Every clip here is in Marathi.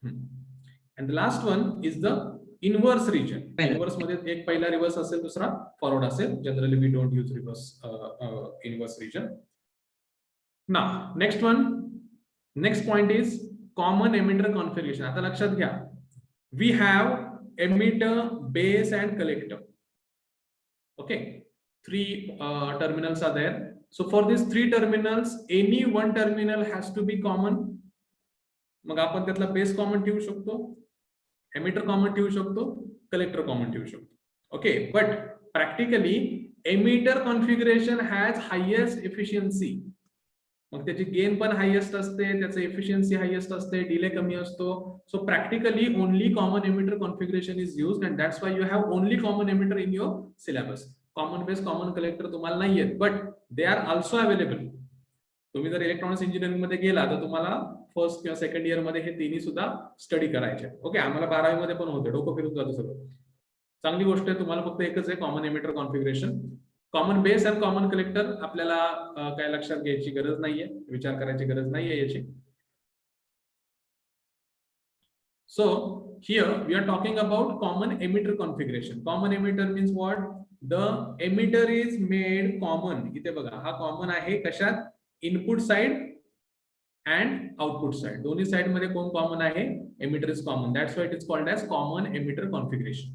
And the last one is the inverse region. Inverse मध्ये एक पहिला reverse असेल, दुसरा forward असेल. Generally we don't use reverse inverse region. Now next point is common emitter configuration. आता लक्षात घ्या, we have emitter, base and collector. Okay, three terminals are there. So for these three terminals, any one terminal has to be common. मग आपण त्यातला बेस कॉमन ठेवू शकतो, एमिटर कॉमन ठेवू शकतो, कलेक्टर कॉमन ठेवू शकतो. Okay, but practically emitter configuration has highest efficiency. मग त्याची गेन पण हायेस्ट असते, त्याचं एफिशियन्सी हायेस्ट असते, डिले कमी असतो. So practically only common emitter configuration is used and that's why you have only common emitter in your syllabus. Common base, common collector तुम्हाला नाही आहेत, but they are also available. तुम्ही जर इलेक्ट्रॉनिक्स इंजिनिअरिंग मध्ये गेला तर तुम्हाला फर्स्ट किंवा सेकंड इयर मध्ये हे तिन्ही सुद्धा स्टडी करायचे. ओके, आम्हाला 12वी मध्ये पण होते, डोकं फिरून जातं सगळं. चांगली गोष्ट आहे, तुम्हाला फक्त एकच आहे, common emitter configuration. Common base आणि कॉमन कलेक्टर आपल्याला काय लक्षात घ्यायची गरज नाहीये, विचार करायची गरज नाहीये याची. So here we are talking about common emitter configuration. Common emitter means what? The emitter is made common. इथे बघा, हा कॉमन आहे कशात? Input side and output side, दोन्ही साइड मध्ये कोण कॉमन आहे? Emitter is common. That's why it is called as common emitter configuration.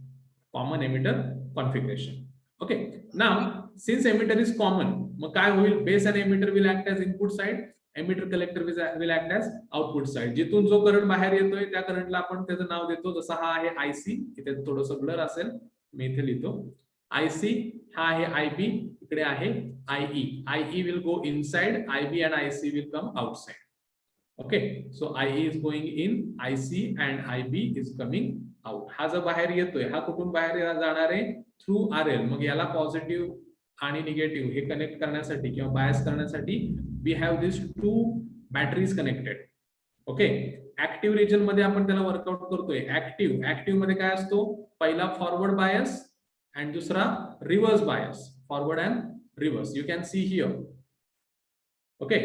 Common emitter configuration. Okay, now since emitter is common, मग काय होईल? बेस आणि emitter will act as input side, emitter collector will act as output side. जिथून जो करंट बाहेर येतोय त्या करंटला आपण त्याचं नाव देतो. जसं हा आहे आयसी, इथे थोडंसं ब्लर असेल, मी इथे लिहितो आयसी. हा आहे आयबी, इकडे आहे IE. IE will go inside, IB and IC will come outside. Okay, so IE is going in, IC and IB is coming out. हा जो बाहेर येतोय, हा कुठून बाहेर जाणार आहे? Through RL. मग याला पॉझिटिव्ह आणि निगेटिव्ह हे कनेक्ट करण्यासाठी किंवा बायस करण्यासाठी we have this two batteries connected. Okay, active region मध्ये आपण त्याला वर्कआउट करतोय. ऍक्टिव्ह मध्ये काय असतो? पहिला फॉरवर्ड बायस and दूसरा reverse bias, forward end reverse. You can see here. Okay,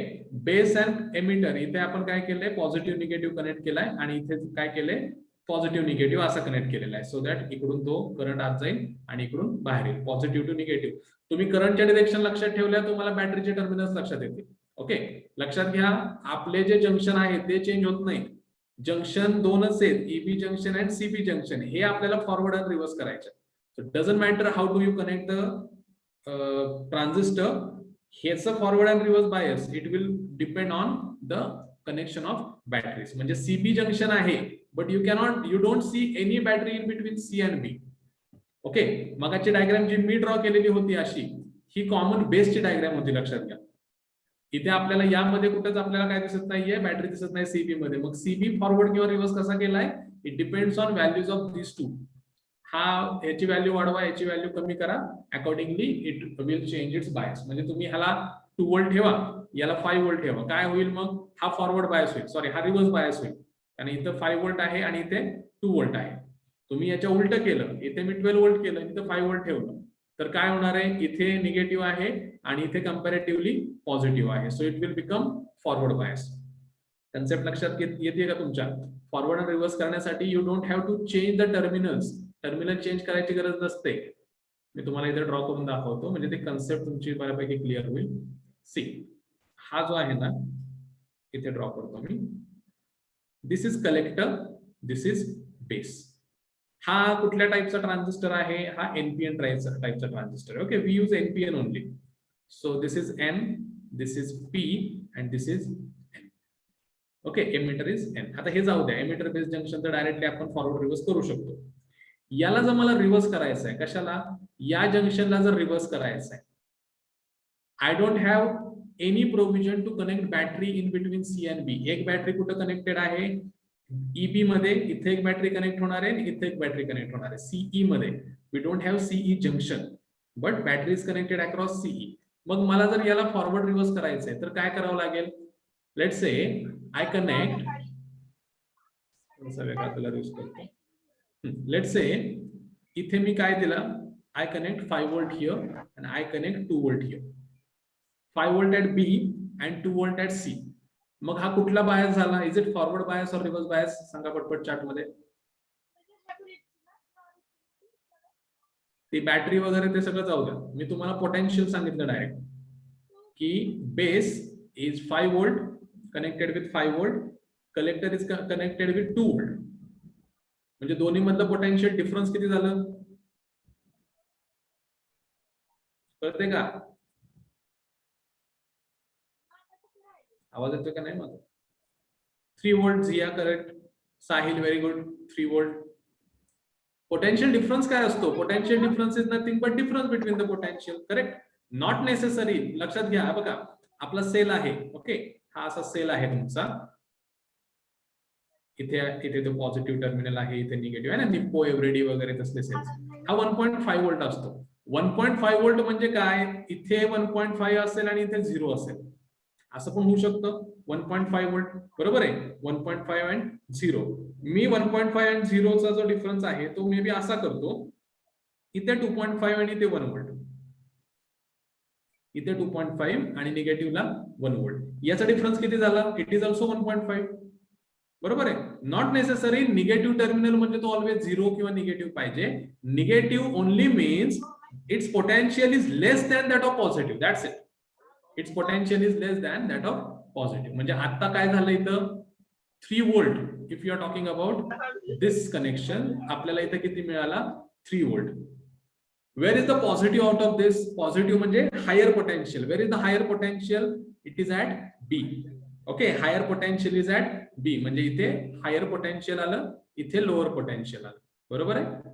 base and emitter इथे आपण काय केलंय? पॉझिटिव्ह निगेटिव्ह कनेक्ट केलाय आणि इथे काय केलंय? पॉझिटिव्ह निगेटिव्ह असं कनेक्ट केलेला आहे. सो दॅट इकडून तो करंट आत जाईल आणि इकडून बाहेर येईल, पॉझिटिव्ह टू निगेटिव्ह. तुम्ही करंटच्या डिरेक्शन लक्षात ठेवल्या, तुम्हाला बॅटरीचे टर्मिनल्स लक्षात येतील. ओके, लक्षात घ्या, आपले जे जंक्शन आहेत ते चेंज होत नाही. जंक्शन दोनच आहेत, EB junction and CB junction. हे आपल्याला फॉरवर्ड अँड रिव्हर्स करायचे. So it doesn't matter how do you connect the transistor. Here's a forward and reverse bias. It will depend on the connection of batteries. म्हणजे CB junction आहे, but you don't see any battery in between C and B. Okay, मगाची डायग्राम जी मी ड्रॉ केलेली होती अशी, ही कॉमन बेसची डायग्राम होती, लक्षात घ्या. इथे आपल्याला यामध्ये कुठेच आपल्याला काय दिसत नाहीये? बॅटरी दिसत नाही सीबी मध्ये. मग सीबी फॉरवर्ड किंवा रिव्हर्स कसा केलाय? It depends on values of this two. हा याची व्हॅल्यू वाढवा, याची व्हॅल्यू कमी करा, accordingly it will change its bias. म्हणजे तुम्ही ह्याला 2 व्होल्ट ठेवा, याला 5 व्होल्ट ठेवा, काय होईल? मग हा फॉरवर्ड बायस होईल, सॉरी हा रिव्हर्स बायस होईल. आणि इथं 5 व्होल्ट आहे आणि इथे 2 व्होल्ट आहे. तुम्ही याच्या उलट केलं, इथे मी 12 व्होल्ट केलं, इथे 5 व्होल्ट ठेवलं, तर काय होणार आहे? इथे निगेटिव्ह आहे आणि इथे कंपॅरेटिव्हली पॉझिटिव्ह आहे. So it will become forward bias. Concept लक्षात येते का तुमच्या? फॉरवर्ड आणि रिव्हर्स करण्यासाठी you don't have to change the terminals. Terminal change करायची गरज नसते. मी तुम्हाला इथे ड्रॉ करून दाखवतो, म्हणजे ते कन्सेप्ट तुमची बऱ्यापैकी क्लिअर होईल. सी, हा जो आहे ना, इथे ड्रॉ करतो मी. This is collector, this is base. हा कुठल्या टाइपचा ट्रान्झिस्टर आहे? हा एनपीएन टाइपचा ट्रान्झिस्टर आहे. Okay, we use NPN only. So this is N, this is P and this is N. Okay, emitter is N. आता हे जाऊ द्या, एमिटर बेस जंक्शन तर डायरेक्टली आपण फॉरवर्ड रिव्हर्स करू शकतो. याला जर मला रिव्हर्स करायचं आहे, कशाला? या जंक्शनला जर रिव्हर्स करायचं आहे, I don't have any provision to connect battery in between C and B. एक बॅटरी कुठं कनेक्टेड आहे? ईबी मध्ये. इथे एक बॅटरी कनेक्ट होणार आहे, इथे एक बॅटरी कनेक्ट होणार आहे सीई मध्ये. We don't have CE junction, but battery is connected across CE. मग मला जर याला फॉरवर्ड रिव्हर्स करायचंय तर काय करावं लागेल? लेट्स से आय कनेक्ट, वेगळा कलर यूज करतो. लेट्स से इथे मी काय दिलं? I connect 5 volt here and I connect 2 volt here. 5 volt at B and 2 volt at C. मग हा कुठला बायस झाला? इज इट फॉरवर्ड बायस और रिव्हर्स बायस? सांगा पटपट चॅट मध्ये. ती बॅटरी वगैरे ते सगळं जाऊ द्या. मी तुम्हाला पोटेन्शियल सांगितलं डायरेक्ट की base is 5 volt connected with 5 volt, collector is connected with 2 volt. म्हणजे दोन्ही मधलं पोटेन्शियल डिफरन्स किती झालं कळते का? आवाज येतोय का नाही माझा? 3 volt Zia correct. Sahil very good. 3 volt. Potential difference काय असतो? Potential difference is nothing but difference between the potential. Correct. Not necessary. लक्षात घ्या बघा, आपला सेल आहे. ओके, हा असा सेल आहे तुमचा. इथे तो पॉझिटिव्ह टर्मिनल आहे, इथे निगेटिव्ह आहे ना, निप्पो एव्हरेडी वगैरे तसले सेल्स. हा 1.5 व्होल्ट असतो. 1.5 व्होल्ट म्हणजे काय? इथे 1.5 असेल आणि इथे 0 असेल, असं पण होऊ शकतं. 1.5 व्होल्ट बरोबर आहे. 1.5 अँड 0. मी 1.5 अँड 0चा जो डिफरन्स आहे तो मे बी असा करतो, इथे 2.5 आणि इथे 1 व्होल्ट, इथे 2.5 आणि निगेटिव्हला 1 व्होल्ट. याचा डिफरन्स किती झाला? It is also 1.5. बरोबर आहे. नॉट नेसेसरी निगेटिव्ह टर्मिनल म्हणजे तो ऑलवेज 0 किंवा निगेटिव्ह पाहिजे. Negative only means its potential is less than that of positive. That's it. Its potential is less than that of positive. म्हणजे आता काय झालं इथं 3 volt. If you are talking about this connection, आपल्याला इथं किती मिळाला? 3 volt. Where is the positive out of this? Positive म्हणजे higher potential. Where is the higher potential? It is at B. Okay, higher potential is at बी. म्हणजे इथे हायर पोटेन्शियल आलं, इथे लोअर पोटेन्शियल आलं. बरोबर आहे.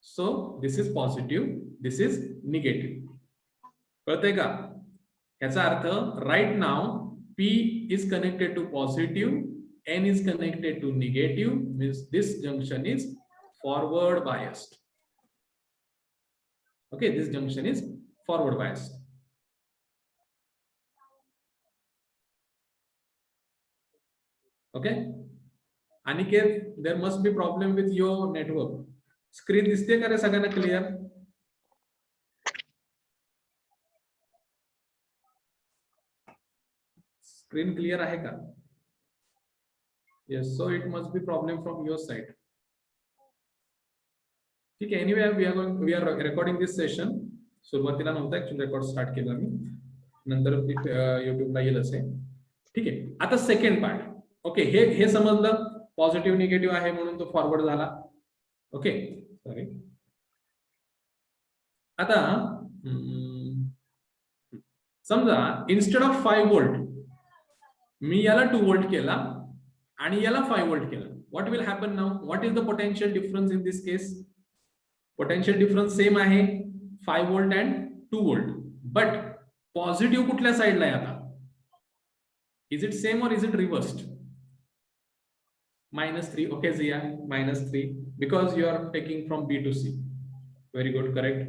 So this is positive, this is negative. कळतंय का? याचा अर्थ राईट नाव P is connected to positive, N is connected to negative, means this junction is forward biased. Okay, this junction is forward biased. Okay, Aniket, there must be problem with your network. Screen दिसते का रे सगळ्यांना क्लिअर? स्क्रीन क्लिअर आहे का? Yes, so it must be problem from your side. ठीक आहे. Anyway we are recording this session. सुरुवातीला नव्हतं ऍक्च्युअली रेकॉर्ड स्टार्ट केला मी, नंतर युट्यूबला येईल असे. ठीक आहे. आता सेकंड पार्ट. ओके, हे समजलं पॉझिटिव्ह निगेटिव्ह आहे म्हणून तो फॉरवर्ड झाला. Okay, sorry. आता समजा इन्स्टेड ऑफ 5 व्होल्ट मी याला 2 व्होल्ट केला आणि याला 5 व्होल्ट केला. What will happen now? What is the potential difference in this case? Potential difference same आहे, 5 volt and 2 volt. But positive कुठल्या साईडला आहे आता? इज इट सेम और is it रिव्हर्स्ड? -3. Okay Zia, -3 because you are taking from B to C. Very good, correct.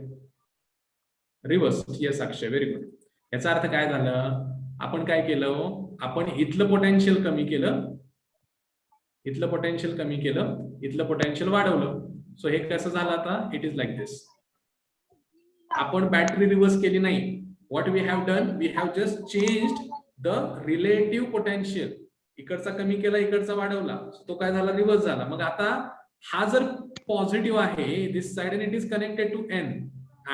Reverse. Yes Akshay, very good. याचा अर्थ काय झालं? आपण काय केलं? आपण इथलं पोटेन्शियल कमी केलं, इथलं पोटेन्शियल कमी केलं, इथलं पोटेन्शियल वाढवलं. सो हे कसं झालं आता? It is like this. आपण बॅटरी रिव्हर्स केली नाही. What we have done? We have just changed the relative potential. इकडचा कमी केला, इकडचा वाढवला, तो काय झाला? रिव्हर्स झाला. मग आता हा जर पॉझिटिव्ह आहे this side and it is connected to N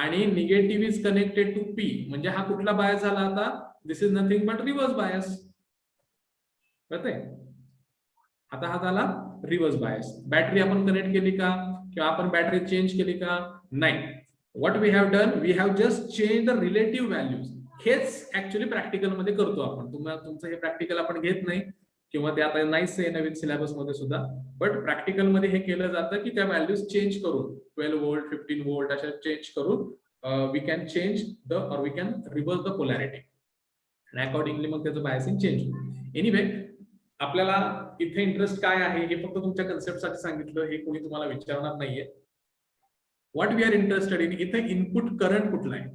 आणि negative is connected to P, म्हणजे हा कुठला बायस झाला आता? This is nothing but reverse bias. कळतंय? आता हा झाला रिव्हर्स बायस. बॅटरी आपण कनेक्ट केली का किंवा आपण बॅटरी चेंज केली का? नाही. What we have done? We have just change the relative values. हेच ऍक्च्युअली प्रॅक्टिकल मध्ये करतो आपण. तुमचं हे प्रॅक्टिकल आपण घेत नाही किंवा ते आता नाहीच आहे नवीन सिलेबस मध्ये सुद्धा, बट प्रॅक्टिकल मध्ये हे केलं जातं की त्या व्हॅल्यूज चेंज करून 12 व्होल्ट 15 व्होल्ट अशा चेंज करून वी कॅन चेंज द और we can reverse the polarity आणि अकॉर्डिंगली मग त्याचं बायसिंग चेंज होईल. एनिवे, आपल्याला इथे इंटरेस्ट काय आहे हे फक्त तुमच्या कन्सेप्टसाठी सांगितलं, हे कोणी तुम्हाला विचारणार नाहीये. What we are interested in, इथे इनपुट करंट कुठला आहे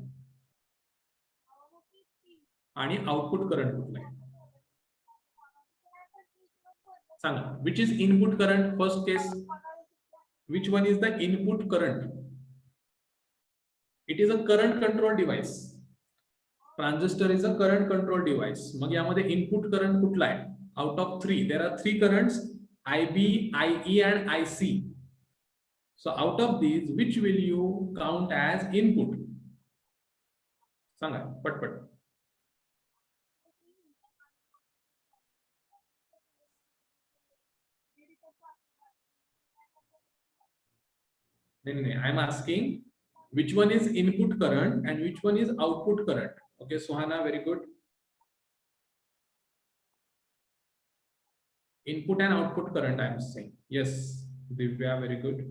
आणि आउटपुट करंट कुठला आहे सांगा. Which is input current? First case, which one is the input current? It is a current control device. Transistor is a current control device. मग यामध्ये इनपुट करंट कुठला आहे? out of 3 there are 3 currents, IB, IE and IC. So out of these which will you count as input? सांगा पटपट. No, I'm asking which one is input current and which one is output current. Okay, Suhana, very good. Input and output current I'm saying. Yes, Divya, very good.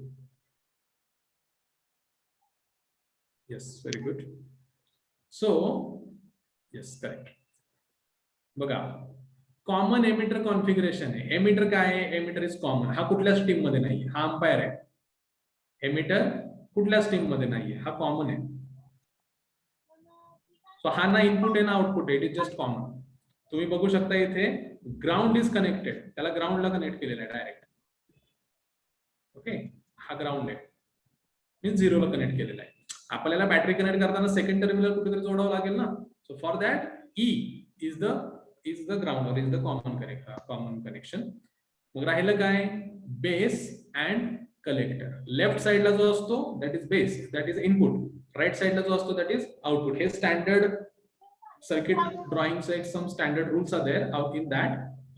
Yes, very good. So yes, correct. बघा, कॉमन एमिटर कॉन्फिगरेशन आहे. एमिटर काय आहे? Emitter is common. हा कुठल्याच टीम मध्ये नाही, हा अंपायर आहे. एमिटर कुठल्याच टीम मध्ये नाहीये, हा कॉमन आहे. सो हा ना इनपुट आहे ना आउटपुट आहे, इट इज जस्ट कॉमन. तुम्ही बघू शकता इथे ग्राउंड इज कनेक्टेड, त्याला ग्राउंडला कनेक्ट केलेलं आहे डायरेक्ट. ओके, हा ग्राउंड आहे मीन्स झिरोला कनेक्ट केलेला आहे. आपल्याला बॅटरी कनेक्ट करताना सेकंड टर्मिनल कुठेतरी जोडावं लागेल ना. So for that E is the ground और इज द कॉमन कनेक्शन. मग राहिलं काय? Base and collector. लेफ्ट साइडला जो असतो that is base, that is input. Right साइडला जो असतो दॅट इज आउटपुट. हे स्टँडर्ड सर्किट ड्रॉइंगचे some standard rules are there. Out in that,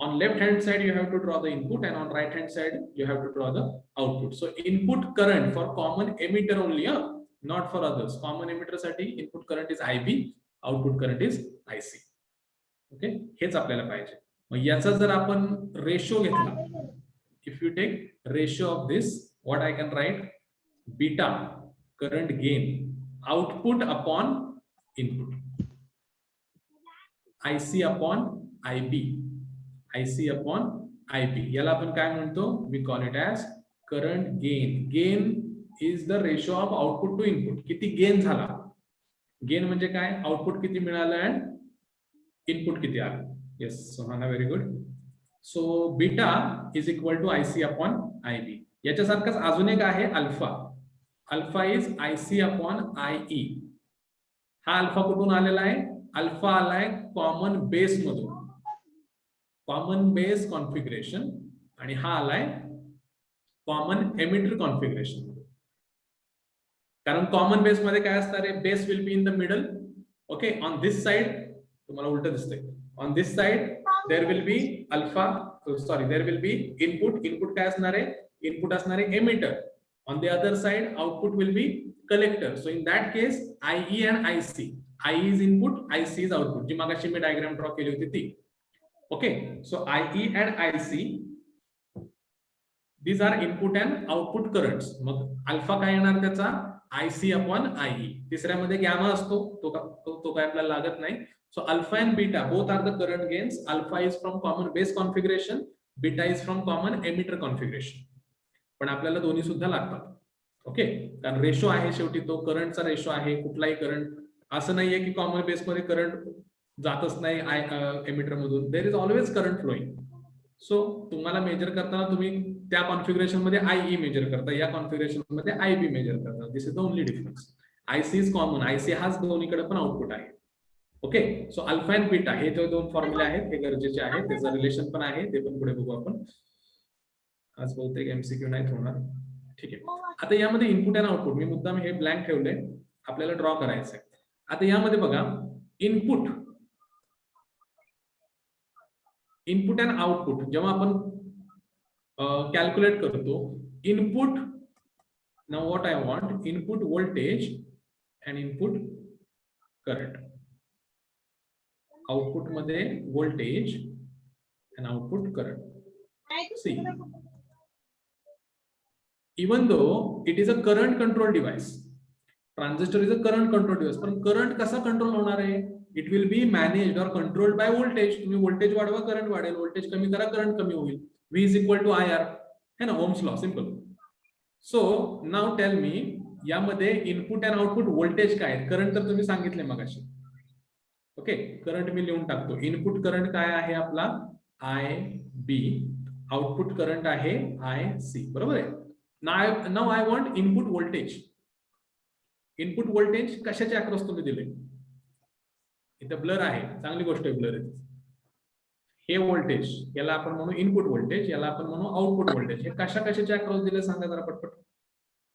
on left hand side you have to draw the input and on right hand side you have to draw the output. So input current for common emitter only, not for others. Common emitter साठी input current is IB, output current is IC. Okay, हेच आपल्याला पाहिजे. मग याचा जर आपण रेशो घेतला, if you take ratio of this, what I can write? Beta current gain output upon input. IC upon IB, IC upon IB. याला आपण काय म्हणतो? We call it as current gain. Gain is the ratio of output to input. किती गेन झाला? गेन म्हणजे काय? आउटपुट किती मिळालं and इनपुट किती आलं. Yes Sohana, very good. So beta is equal to IC upon IB. याच्यासारखाच अजून एक आहे alpha. Alpha is IC upon IE. हा अल्फा कुठून आलेला आहे? अल्फा आलाय कॉमन बेस मधून, कॉमन बेस कॉन्फिगरेशन. आणि हा आलाय कॉमन एमिटर कॉन्फिगरेशन. कारण कॉमन बेस मध्ये काय असणार आहे? Base will be in the middle. Okay, on this side तुम्हाला उलट दिसतंय. On this side there will be alpha, sorry there will be input. Input काय असणार आहे? इनपुट असणार आहे emitter. On the other side output will be collector. So in that case IE and IC. IE is input, IC is output. जी मागाशी मी डायग्राम ड्रॉ केली होती ती. Okay, so IE and IC, these are input and output currents. मग अल्फा काय येणार त्याचा? IC upon IE. तिसऱ्यामध्ये गॅमा असतो, तो काय आपल्याला लागत नाही. So alpha and beta both are the current gains. Alpha is from common base configuration, beta is from common emitter configuration. पण आपल्याला दोन्ही सुद्धा लागतात. ओके, कारण रेशो आहे शेवटी, तो करंटचा रेशो आहे. कुठलाही करंट असं नाहीये की कॉमन बेस मध्ये करंट जातच नाही एमिटर मधून. There is always current flowing. So तुम्हाला मेजर करताना तुम्ही त्या कॉन्फिगरेशन मध्ये IE मेजर करता, या कॉन्फिगरेशन मध्ये IB मेजर करता. This is the only difference. IC is common. IC हाच दोन्हीकडे पण आउटपुट आहे. Okay, so alpha and beta हे जे दोन फॉर्म्युले आहेत हे गरजेचे आहेत. त्याचं रिलेशन पण आहे, ते पण पुढे बघू आपण. आज बहुतेक MCQ नाही होणार. ठीक आहे, आता यामध्ये इनपुट अँड आउटपुट मी मुद्दाम हे ब्लँक ठेवले, आपल्याला ड्रॉ करायचंय. आता यामध्ये बघा, इनपुट अँड आउटपुट जेव्हा आपण कॅल्क्युलेट करतो, input, now what I want, input voltage and input current. Output मध्ये voltage and output current. See, even though it is a current control device, transistor is a current control device, पण करंट कसा कंट्रोल होणार आहे? इट विल बी मॅनेज्ड और कंट्रोल्ड बाय व्होल्टेज. तुम्ही व्होल्टेज वाढवा, करंट वाढेल. व्होल्टेज कमी करा, करंट कमी होईल. V is equal to IR, है ना, Ohm's law, simple. So now tell me, यामध्ये इनपुट अँड आउटपुट व्होल्टेज काय आहेत? करंट तर तुम्ही सांगितले मगाशी. ओके, करंट मी लिहून टाकतो. इनपुट करंट काय आहे आपला? IB. आउटपुट करंट आहे IC. बरोबर आहे. Now I want input voltage. Input voltage कशाच्या अक्रॉस तुम्ही दिले? इथे ब्लर आहे, चांगली गोष्ट आहे ब्लर आहे. हे व्होल्टेज याला आपण म्हणू इनपुट व्होल्टेज, याला आपण म्हणू आउटपुट व्होल्टेज. हे कशा कशाच्या अक्रॉस दिले सांगा जरा पटपट.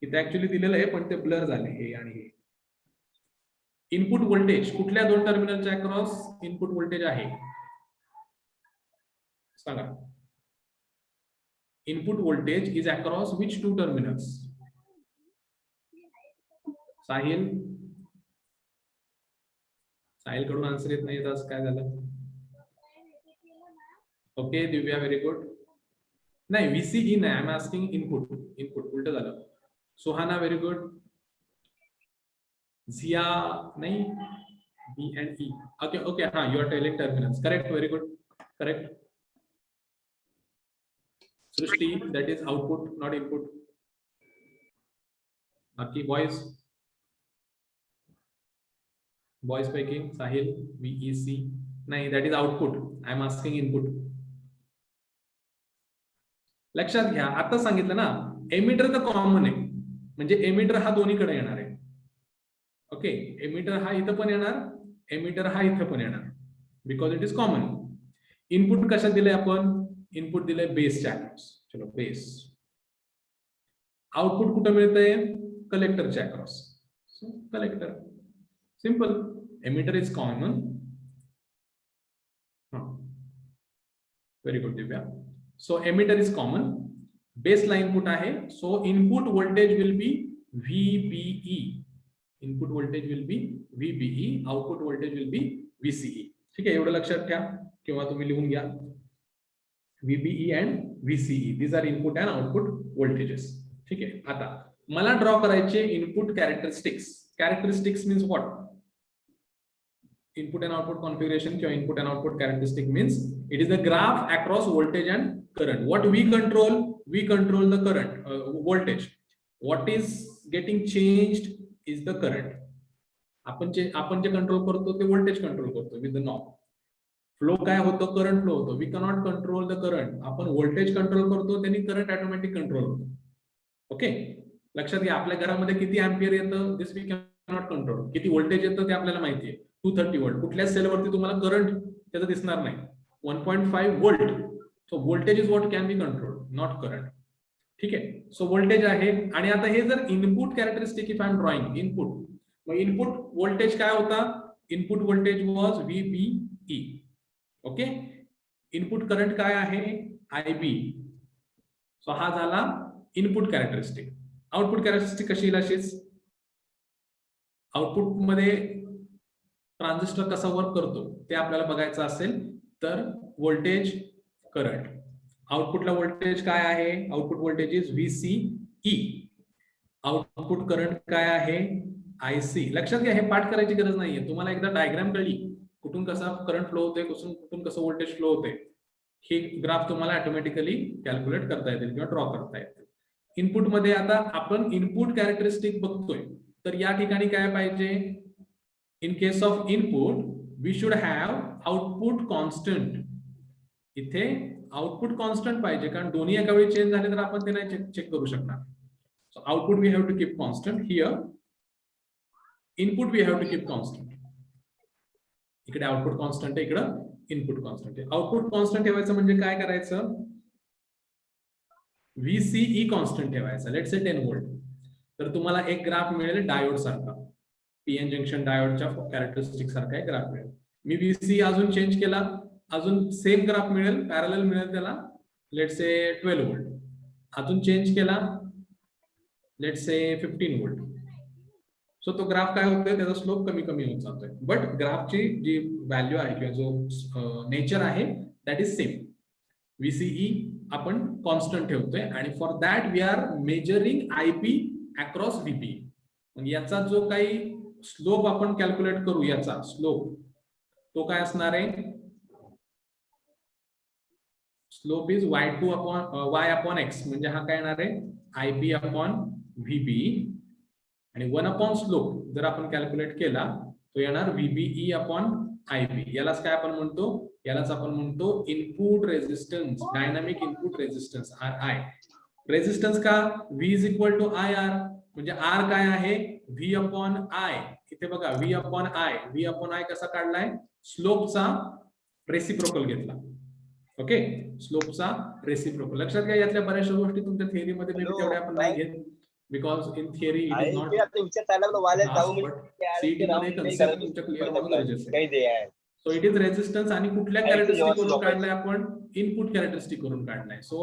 इथे ऍक्च्युली दिलेलं आहे पण ते ब्लर झाले हे आणि हे. इनपुट व्होल्टेज कुठल्या दोन टर्मिनलच्या अक्रॉस इनपुट व्होल्टेज आहे सांगा. Input voltage is across which two terminals? Sahil कडून आन्सर येत नाही, आज काय झालं? Okay Divya very good. नाही व्हीसीई नाही, I am asking input. Input उलट झालं. Suhana very good. झिया नाही, B and E. Okay okay हा you are telling terminals. Correct very good correct. Srishti that is output not input. बाकी boys पैकी साहिल VEC नाही, that is output. I am asking input. लक्षात घ्या आता सांगितलं ना, एमिटर तर कॉमन आहे म्हणजे एमिटर हा दोन्हीकडे येणार आहे. ओके एमिटर हा इथं पण येणार, एमिटर हा इथं पण येणार because it is common. Input कशात दिले आपण? इनपुट दिले बेसच्या अक्रॉस. चलो बेस. आउटपुट कुठं मिळतंय? कलेक्टरच्या across. Collector simple. Emitter is common. Very good Divya. So emitter is common, बेसला इनपुट आहे, so input voltage will be VBE. Input voltage will be VBE, output voltage will be VCE. ठीक आहे एवढं लक्षात ठेवा किंवा तुम्ही लिहून घ्या. VBE and VCE, these are input and output voltages. ठीक आहे. आता मला ड्रॉ करायचे input characteristics. Characteristics means what? Input and output configuration किंवा input and output characteristic means it is the graph across voltage and current. What we control? We control the current voltage. What is getting changed is the current. आपण जे कंट्रोल करतो ते व्होल्टेज कंट्रोल करतो विथ द नॉब. फ्लो काय होतो? करंट फ्लो होतो. We cannot control the current. आपण व्होल्टेज कंट्रोल करतो त्यांनी करंट ऑटोमॅटिक कंट्रोल होतो. ओके लक्षात घ्या. आपल्या घरामध्ये किती अँपियर येतं दिस वी कॅनॉट कंट्रोल. किती व्होल्टेज येतं ते आपल्याला माहिती आहे. 230 व्होल्ट. कुठल्या सेलवरती तुम्हाला करंट त्याचं दिसणार नाही. 1.5 volt. So voltage is what can be control not current. ठीक आहे. सो व्होल्टेज आहे. आणि आता हे जर input characteristic if I am drawing input, मग इनपुट व्होल्टेज काय होता? Input voltage was VBE. Okay input current काय आहे? IB. सो हा झाला इनपुट कॅरेक्टरिस्टिक. आउटपुट कॅरेक्टरिस्टिक कशी येईल? अशीच आउटपुट मध्ये ट्रान्झिस्टर कसा वर्क करतो ते आपल्याला बघायचं असेल तर व्होल्टेज करंट. आउटपुटला व्होल्टेज काय आहे? Output voltage is VCE. Output current काय आहे? IC. लक्षात घ्या हे पाठ करायची गरज नाहीये. तुम्हाला एकदा डायग्राम कळली कुठून कसा करंट फ्लो होते, कुठून कसं व्होल्टेज फ्लो होते, हे ग्राफ तुम्हाला ऑटोमॅटिकली कॅल्क्युलेट करता येतील किंवा ड्रॉ करता येतील. इनपुट मध्ये आता आपण इनपुट कॅरेक्टरिस्टिक बघतोय तर या ठिकाणी काय पाहिजे? In case of input we should have output constant. इथे आउटपुट कॉन्स्टंट पाहिजे कारण दोन्ही एका वेळी चेंज झाले तर आपण ते नाही चेक करू शकणार. So output we have to keep constant. Here input we have to keep constant. इकडे आउटपुट कॉन्स्टंट आहे, इकडं इनपुट कॉन्स्टंट आहे. आउटपुट कॉन्स्टंट ठेवायचं म्हणजे काय करायचं? VCE कॉन्स्टंट ठेवायचा. Let's say 10 volt. तर तुम्हाला एक ग्राफ मिळेल डायोड सारखा, PN जंक्शन डायोडच्या कॅरेक्टरिस्टिक सारखा एक ग्राफ मिळेल. मी VCE अजून चेंज केला, अजून सेम ग्राफ मिळेल, पॅरलल मिळेल त्याला. Let's say 12 volt. अजून चेंज केला, लेट्स से 15 व्होल्ट. सो तो ग्राफ काय होतोय? त्याचा स्लोप कमी कमी होत जातोय. बट ग्राफची जी व्हॅल्यू आहे किंवा जो नेचर आहे दॅट इज सेम. VCE आपण कॉन्स्टंट ठेवतोय आणि for that we are measuring IB across VBE. याचा जो काही स्लोप आपण कॅल्क्युलेट करू, याचा स्लोप तो काय असणार आहे? Slope is y upon x. म्हणजे हा काय येणार आहे? IB upon VBE. आणि 1 अपॉन स्लोप जर आपण कॅल्क्युलेट केला तो येणार VBE अपॉन IB. यालाच काय आपण म्हणतो? यालाच आपण म्हणतो input resistance, dynamic input resistance RI. Resistance का? V is equal to IR. म्हणजे R काय आहे? V upon I. इथे बघा V upon I. V upon I कसा काढलाय? स्लोपचा रेसिप्रोकल घेतला. ओके, स्लोपचा रेसिप्रोकल. लक्षात घ्या, यातल्या बऱ्याचशा गोष्टी तुमच्या थिअरी मध्ये मे बी तेवढ्या आपण नाही घेत, because in theory it is not but CET मध्ये कन्सेप्ट तुमच्या क्लिअर होणं गरजेचं आहे. सो इट इज रेजिस्टन्स आणि कुठल्या कॅरेक्टरिस्टिक करून काढलाय आपण, इनपुट कॅरेक्टरिस्टिक करून काढलाय. सो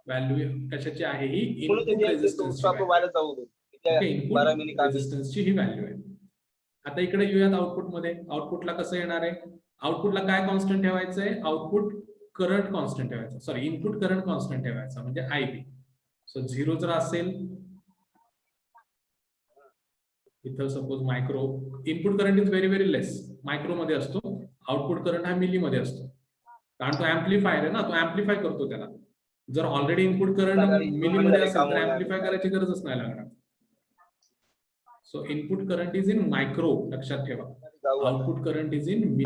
व्हॅल्यू कशाची आहे ही, इनपुट रेजिस्टन्सची व्हॅल्यू. ओके, इनपुट रेजिस्टन्सची ही व्हॅल्यू आहे. आता इकडे येऊयात आउटपुट मध्ये. आउटपुटला कसं येणार आहे, आउटपुटला काय कॉन्स्टंट ठेवायचंय, आउटपुट करंट कॉन्स्टंट ठेवायचा, सॉरी इनपुट करंट कॉन्स्टंट ठेवायचा म्हणजे आयबी. सो 0 जर असेल इथं suppose micro, input current is very less, micro मध्ये असतो, आउटपुट करंट हा मिली मध्ये असतो, कारण तो ऍम्प्लिफायर आहे ना, तो ऍम्प्लिफाय करतो त्याला. जर ऑलरेडी इनपुट करंट मिली मध्ये असेल तर ऍम्प्लिफाय करायची गरजच नाही लागणार. So input current is in micro, लक्षात ठेवा. Output current is in milli.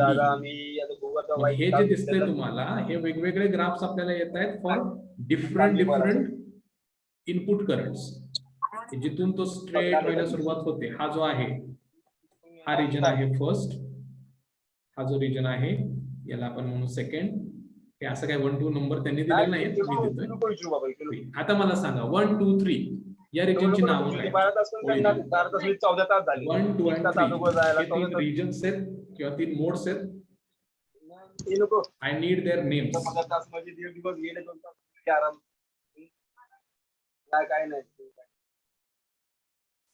हे जे दिसतंय तुम्हाला, हे वेगवेगळे ग्राफ्स आपल्याला येत आहेत फॉर डिफरंट इनपुट करंट्स. जिथून तो स्ट्रेट व्हायला सुरुवात होते, हा जो आहे हा रिजन आहे फर्स्ट, हा जो रिजन आहे याला आपण म्हणू सेकंड. हे असं काय 1 2 नंबर त्यांनी दिलेला नाही, मी देतोय. आता मला सांगा 1 2 3 या रिजनची नावं काय? 1 2 आणि 3 हे 3 रिजन्स आहेत किंवा 3 मोड्स आहेत. I need their names.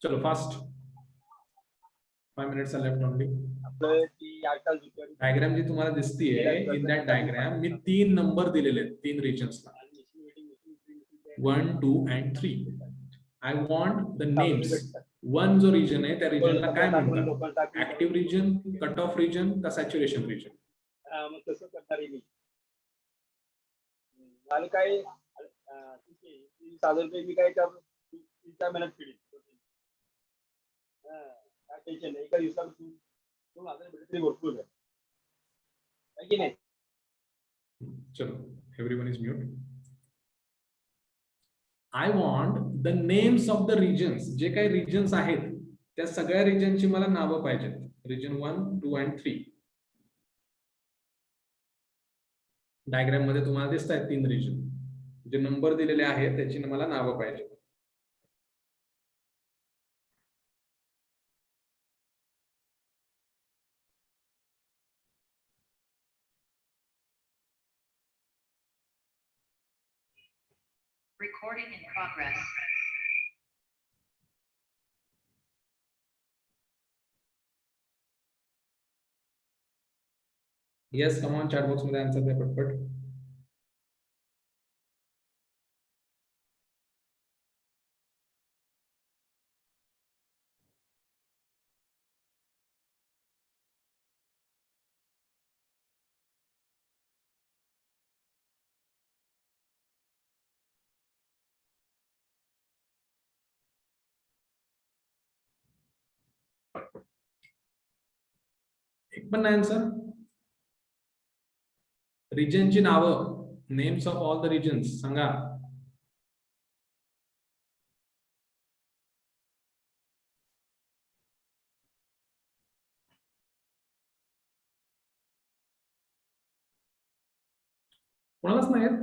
चलो fast, 5 minutes are left only. Diagram जी तुम्हाला दिसतीये, इन दॅट डायग्राम मी 3 नंबर दिलेले आहेत 3 रिजन्सला, 1 2 and 3. I want the names. 1 जो रिजन आहे त्या रिजनला काय म्हणतात, active region, cut off region का सॅच्युरेशन रिजन? चलो, everyone is mute. I want the names of the regions. जे काही रिजन्स आहेत त्या सगळ्या रिजनची मला नावं पाहिजेत. Region 1 2 and 3. डायग्राम मध्ये तुम्हाला दिसत आहेत 3 रिजन, जे नंबर दिलेले आहेत त्याची मला नावं पाहिजे. Recording in progress. Yes, come on, chat box मध्ये आन्सर द्या पटपट. एक पण नाही आन्सर. रिजनची नावं, names of all the regions सांगा. कोणालाच नाही आहेत?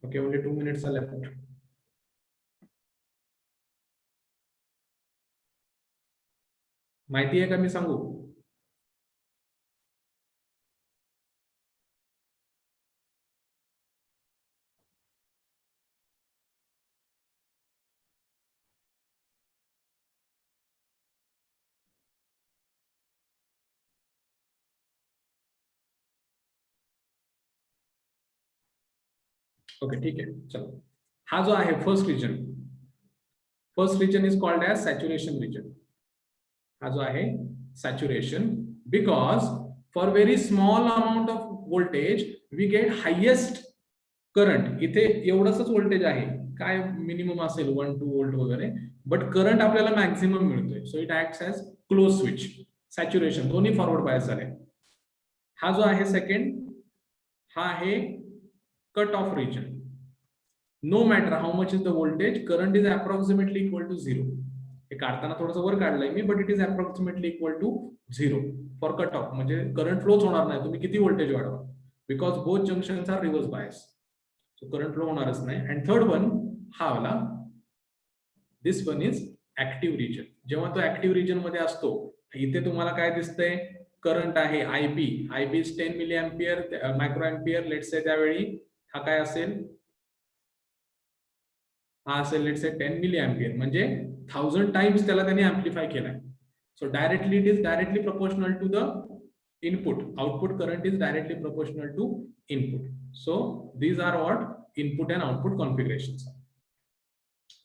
Okay, only 2 minutes are left. माहिती आहे का, मी सांगू? ओके, ठीक आहे, चलो. हा जो आहे first region is called as saturation region. हा जो आहे saturation, because for very small amount of voltage we get highest current. इथे एवढंच व्होल्टेज आहे, काय मिनिमम असेल 1 2 व्होल्ट वगैरे, बट करंट आपल्याला मॅक्झिमम मिळतोय. So it acts as close switch. Saturation, दोन्ही फॉरवर्ड बायस झाले. हा जो आहे सेकंड, हा आहे cut off region. No matter how much is the voltage, current is approximately equal to 0. हे काढताना थोडंसं वर काढलंय मी, but it is approximately equal to 0 for cut off, म्हणजे करंट फ्लोच होणार नाही तुम्ही किती व्होल्टेज वाढवा, because both junctions are reverse bias, so current flow होणारच नाही. अँड थर्ड वन हा वाला, this one is active region. जेव्हा तो ऍक्टिव्ह रिजन मध्ये असतो, इथे तुम्हाला काय दिसतंय, करंट आहे IB, IB 10 milli ampere micro ampere, let's say त्यावेळी हा काय असेल, हा असेल लेट्स से 10 मिली अँपियर, म्हणजे 1000 टाइम्स त्याला त्यांनी अँप्लिफाय केलाय. So directly it is directly proportional to the input, output current is directly proportional to input. So these are what input and output configurations.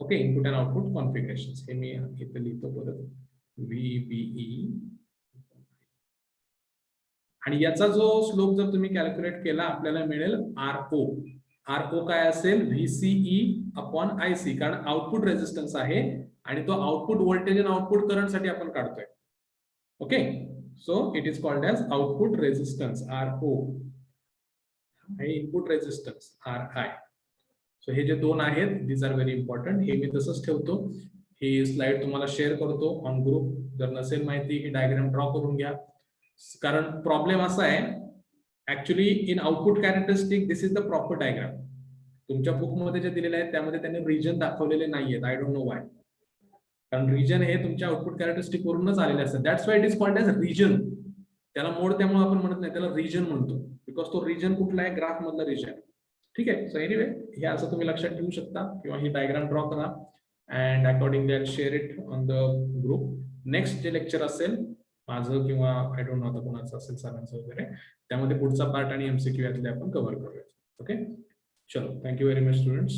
Okay, input and output configurations हे मी इथे लिहितो परत, व्हीबीई. आणि याचा जो स्लोप जर तुम्ही कॅल्क्युलेट केला आपल्याला मिळेल आरओ. आरओ काय असेल, व्हीसीई अपॉन आयसी, कारण आउटपुट रेझिस्टन्स आहे आणि तो आउटपुट व्होल्टेज आणि आउटपुट करंट साठी आपण काढतोय. Okay, so it is called as output resistance R O, आणि input resistance R I. So हे जे दोन आहेत दीज आर व्हेरी इम्पॉर्टंट. हे मी तसंच ठेवतो, ही स्लाइड तुम्हाला शेअर करतो ऑन ग्रुप. जर नसेल माहिती ही डायग्राम ड्रॉ करून घ्या, कारण प्रॉब्लेम असा आहे actually in output characteristic this is the proper diagram. तुमच्या बुकमध्ये जे दिलेले आहेत त्यामध्ये त्यांनी रिजन दाखवलेले नाहीयेत, आय डोंट नो वाय, कारण रिजन हे तुमच्या आउटपुट कॅरेक्टरिस्टिक वरूनच आलेले असतात. That's why it is called as region. त्याला मोड त्यामुळे आपण म्हणत नाही, त्याला रिजन म्हणतो, बिकॉज तो रिजन कुठला आहे, ग्राफ मधला रिजन. ठीक आहे, सो एनिवे हे असं तुम्ही लक्षात ठेवू शकता, किंवा ही डायग्राम ड्रॉ करा and accordingly I share it on the group. Next जे लेक्चर असेल माझं किंवा आय डोंट नो आता कोणाचं असेल सरांचं वगैरे, त्यामध्ये पुढचा पार्ट आणि एमसीक्यू यातले आपण कव्हर करूया. ओके, चलो, थँक्यू व्हेरी मच स्टुडंट्स.